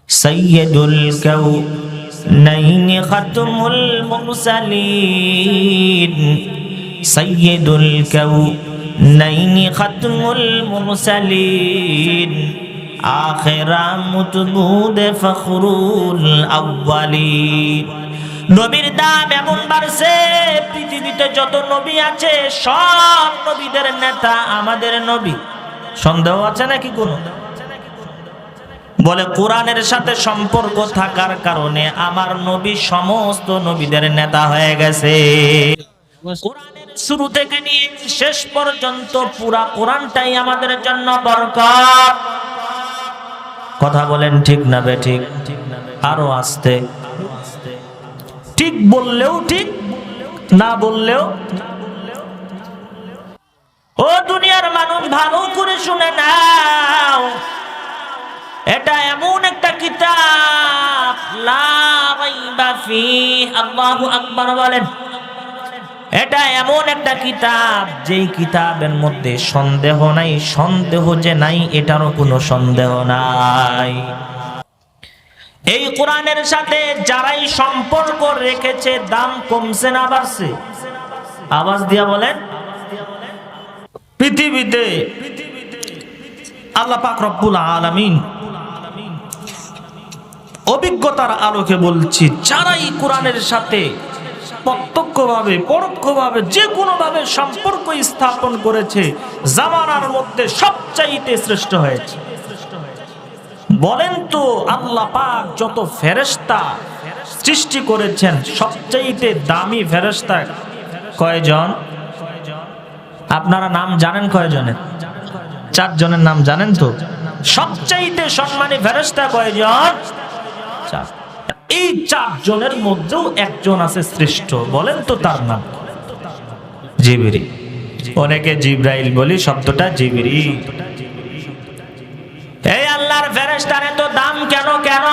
সাইয়্যিদুল কাউনাইনি খাতমুল মুরসালিন, সাইয়্যিদুল কাউনাইনি খাতমুল মুরসালিন, আখিরামুত বুদে ফখরুল আউয়ালিন। নবীর দাম এমন বাড়ছে, পৃথিবীতে যত নবী আছে সব নবীদের নেতা আমাদের নবী। সন্দেহ আছে নাকি কোনো? বলে কোরআনের সাথে সম্পর্ক থাকার কারণে আমার নবী সমস্ত নবীদের নেতা হয়ে গেছে। কোরআনের শুরু থেকে নিয়ে শেষ পর্যন্ত পুরা কোরআনটাই আমাদের জন্য বরকত। কথা বলেন ঠিক না বেঠিক? আরো আস্তে। ঠিক বললেও ঠিক, না বললেও। ও দুনিয়ার মানুষ, ভালো করে শুনে নাও, এটা এমন একটা কিতাব, লা রাইবা ফিহি, আল্লাহু আকবার বলেন। এটা এমন একটা কিতাব যেই কিতাবের মধ্যে সন্দেহ নাই, সন্দেহ যে নাই এটারও কোনো সন্দেহ নাই। এই কোরআনের সাথে যারাই সম্পর্ক রেখেছে দাম কমছে না বাড়ছে? আওয়াজ দিয়া বলেন। পৃথিবীতে আল্লাহ পাক রব্বুল আলামিন অভিজ্ঞতার আলোকে বলছি, যারাই কোরআনের সাথে প্রত্যক্ষভাবে পরোক্ষভাবে যে কোনো ভাবে সম্পর্ক স্থাপন করেছে, জামানার মধ্যে সবচাইতে শ্রেষ্ঠ হয়েছে। বলেন তো, আল্লাহ পাক যত ফেরেশতা সৃষ্টি করেছেন সবচাইতে দামি ফেরেশতা কয়জন? আপনারা নাম জানেন কয়জনের? 4 জনের নাম জানেন তো? সবচাইতে সম্মানী ফেরেশতা কয়জন? 4। এই 4 জনের মধ্যেও একজন আছে শ্রেষ্ঠ। বলেন তো তার নাম? জিবরিল। অনেকে জিব্রাইল বলি, শব্দটা জিবরিল। এই আল্লাহর ফেরেশতার এত দাম কেন? কেন?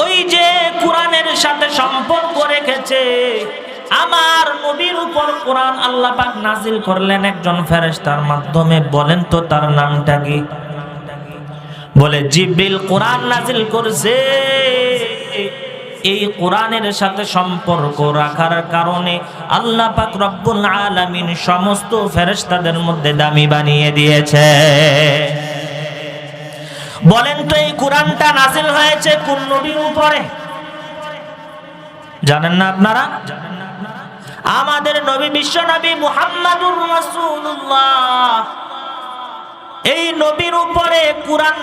ওই যে কোরআনের সাথে সম্পর্ক রেখেছে, আমার নবীর উপর কোরআন আল্লাহ পাক নাজিল করলেন একজন ফেরেশতার মাধ্যমে। বলেন তো তার নামটা কি? বলে জিবরিল কোরআন নাজিল করেছে। এই কোরআনের সাথে সম্পর্ক রাখার কারণে আল্লাহ পাক রব্বুল আলামিন সমস্ত ফেরেশতাদের মধ্যে দামি বানিয়ে দিয়েছে। বলেন তো এই কোরআনটা নাজিল হয়েছে কোন নবীর উপরে? জানেন না আপনারা? আমাদের নবী বিশ্ব নবী মুহাম্মাদুর রাসূলুল্লাহ, এই নবীর উপরে কোরআন